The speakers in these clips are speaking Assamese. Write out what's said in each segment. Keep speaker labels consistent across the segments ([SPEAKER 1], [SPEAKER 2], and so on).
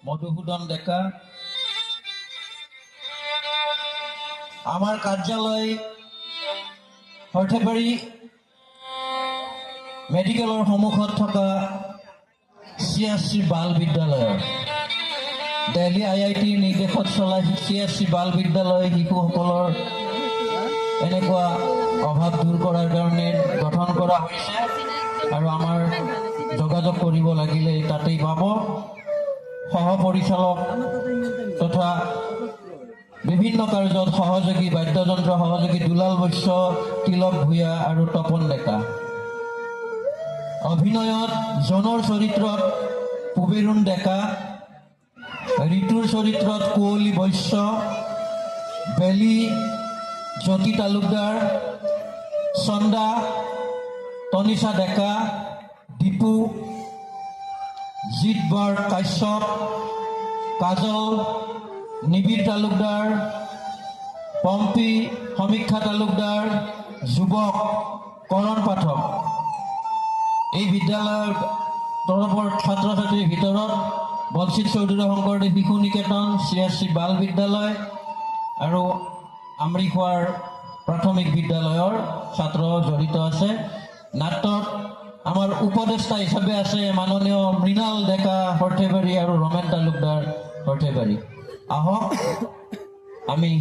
[SPEAKER 1] মধুসূদন ডেকা। আমাৰ কাৰ্যালয় সৰ্থেবাৰী মেডিকেলৰ সন্মুখত থকা CSC বাল বিদ্যালয়, দিল্লী IIT নিৰ্দেশত চলা CSC বাল বিদ্যালয় শিশুসকলৰ এনেকুৱা অভাৱ দূৰ কৰাৰ কাৰণে গঠন কৰা হৈছে আৰু আমাৰ যোগাযোগ কৰিব লাগিলে তাতেই পাব। সহপৰিচালক তথা বিভিন্ন কাৰ্যত সহযোগী বাদ্যযন্ত্ৰ সহযোগী দুলাল বৈশ্য, তিলক ভূঞা আৰু তপন ডেকা। অভিনয়ত জনৰ চৰিত্ৰত পুবেৰুণ ডেকা, ঋতুৰ চৰিত্ৰত কুঁৱলী বৈশ্য, বেলি জ্যোতি তালুকদাৰ, চন্দা তনিষা ডেকা, দীপু জিতবৰ কাশ্যপ, কাজল নিবিড় তালুকদাৰ, পম্পী সমীক্ষা তালুকদাৰ, যুৱক কৰণ পাঠক। এই বিদ্যালয়ৰ তৰফৰ ছাত্ৰ ছাত্ৰীৰ ভিতৰত বঞ্চিত চৌধুৰী শংকৰদেৱ শিশু নিকেতন, CSC বাল বিদ্যালয় আৰু আমৰিখোৱাৰ প্ৰাথমিক বিদ্যালয়ৰ ছাত্ৰ জড়িত আছে। নাট্যত আমাৰ উপদেষ্টা হিচাপে আছে মাননীয় মৃণাল ডেকা সৰ্থেবাৰী আৰু ৰমেন তালুকদাৰ সৰ্থেবাৰী। আহক আমি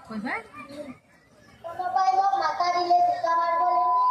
[SPEAKER 2] কইবা
[SPEAKER 3] কোনোবাই মোক মাতা দিলে দুটা মাৰিবলৈ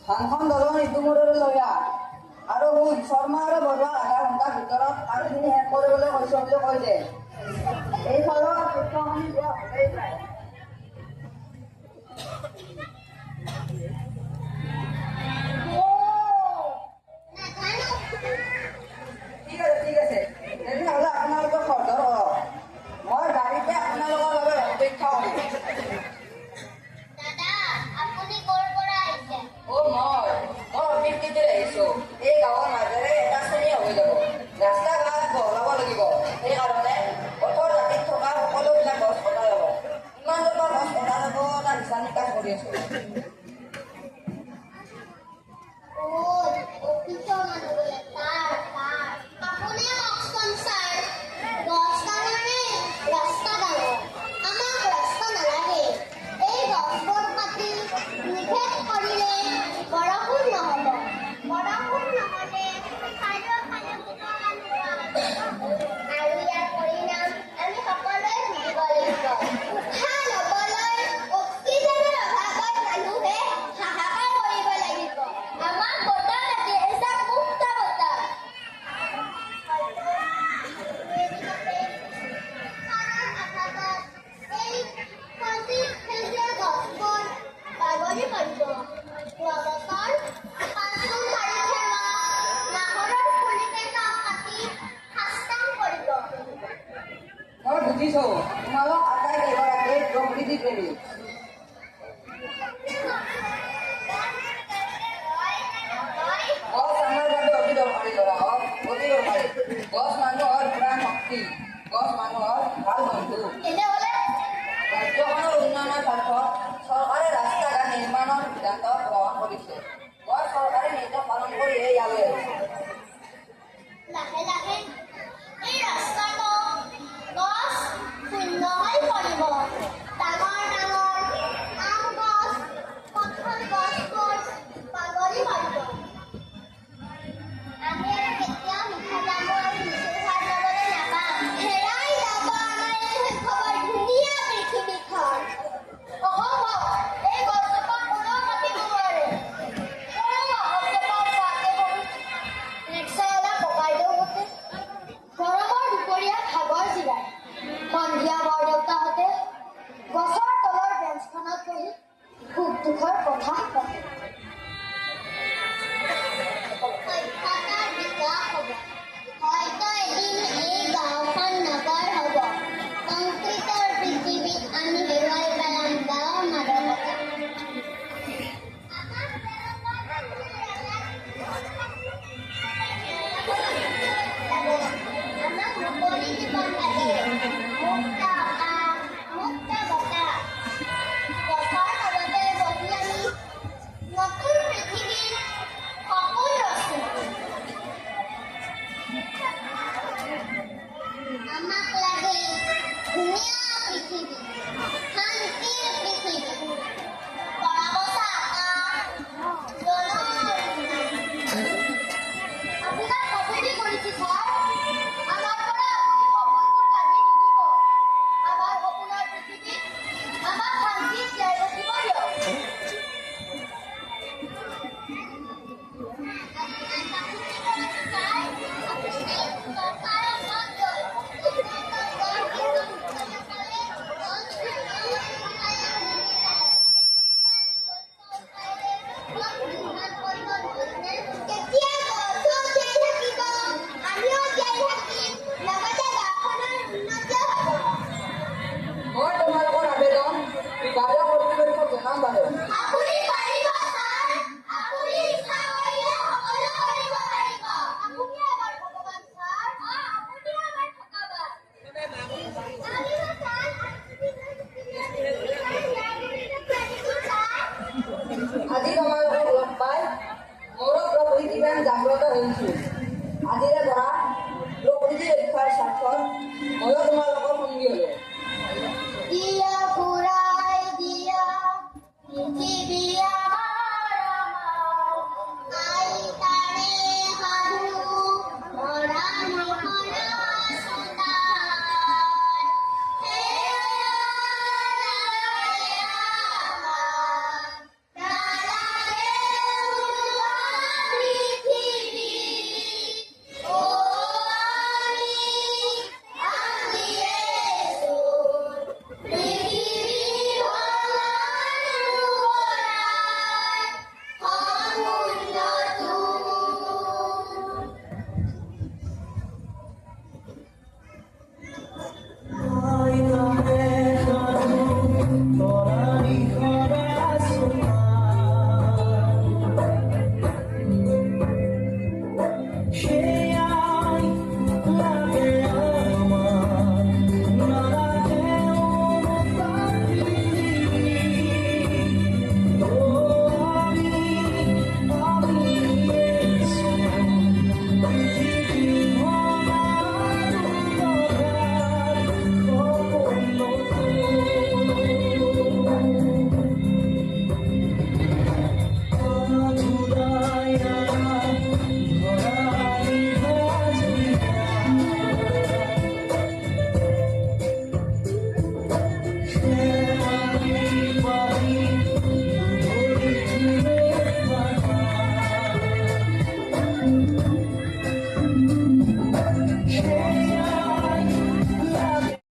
[SPEAKER 2] ধানখন দলন ইতিমধ্যে লৈ আহ আৰু শুন শৰ্মা আৰু বৰুৱা আধা ঘণ্টাৰ ভিতৰত কামখিনি শেষ কৰিবলৈ কৈছে বুলি কৈ দে এইফালৰ পৃষ্ঠভূমি দিয়া হ'লেই যায় ঠিক আছে তেনেহ'লে আপোনালোকে খৰধৰ হওক মই গাড়ীতে আপোনালোকৰ বাবে অপেক্ষা কৰিম
[SPEAKER 3] দাদা, আপুনি ক'ৰ পৰা আহিছে?
[SPEAKER 2] মই অফিচটিতে আহিছোঁ এই গাঁৱৰ মাজেৰে এটা শ্ৰেণী হৈ যাব ৰাস্তা ঘাট বহলাব লাগিব সেইকাৰণে পথৰ দাঁতিত থকা সকলোবিলাক গছ কটা যাব ইমান জোপা গছ কটা যাব তাৰ হিচাপ নিকাচ কৰি আছোঁ
[SPEAKER 3] অফিচৰ মানুহ বোলে তাৰ আপুনি কওকচোন ছাৰ গছ ডাঙৰে ৰাস্তা ডাঙৰ আমাক ৰাস্তা নালাগে এই গছবোৰ কাটি নিষেধ কৰিলে বৰষুণ নহ'ব বৰষুণ নহ'লে চাৰিওফালে আৰু ইয়াৰ পৰিণাম আমি সকলোৱে ভুগিব লাগিব উশাহ ল'বলৈ অক্সিজেনৰ অভাৱত মানুহে হাহাকাৰ কৰিব লাগিব আমাক বতাহ লাগে এজাক মুক্ত বতাহ এই সেউজীয়া গছবোৰ বাগৰি পৰিব যোৱা বছৰ ৫ জুন তাৰিখে নাহৰৰ পুলিকেইটা কাটি সাষ্টাং কৰিব
[SPEAKER 2] মই বুজিছোঁ তোমালোক আটাইকেইগৰাকী প্ৰকৃতি প্ৰেমী গছ আমাৰ বাবে অতি দৰকাৰী ল'ৰা হওক অতি দৰকাৰী গছ মানুহৰ প্ৰাণ শক্তি গছ মানুহৰ ভাল বন্ধু
[SPEAKER 3] তেনেহ'লে
[SPEAKER 2] ৰাজ্যখনৰ উন্নয়নৰ স্বাৰ্থত চৰকাৰে ৰাস্তা ঘাট নিৰ্মাণৰ সিদ্ধান্ত গ্ৰহণ কৰিছে মই চৰকাৰী নিৰ্দেশ পালন কৰিহে ইয়ালৈ আহিছোঁ
[SPEAKER 3] লাহে লাহে এই ৰাস্তাটো গছ শূন্য হৈ পৰিব ডাঙৰ ডাঙৰ আম গছ কঁঠাল গছবোৰ বাগৰি পৰিব আমি আৰু কেতিয়াও মিঠা জামু আৰু লিচু খাই যাবলৈ নাপাম হেৰাই যাব আমাৰ এই শৈশৱৰ ধুনীয়া পৃথিৱীখন অসম্ভৱ এই গছজোপা কোনেও কাটিব নোৱাৰে ৰিক্সাৱালা ককাইদেউ হতে গৰমৰ দুপৰীয়া ভাগৰ জিৰাই সন্ধিয়া বৰদেউতাহঁতে গছৰ তলৰ বেঞ্চখনত বহি সুখ দুখৰ কথা পাতে সভ্যতাৰ বিকাশ হ'ব হয়তো এদিন এই গাঁওখন নগৰ হ'ব কংক্ৰিটৰ পৃথিৱীত আমি হেৰুৱাই পেলাম গাঁৱৰ মাদকতা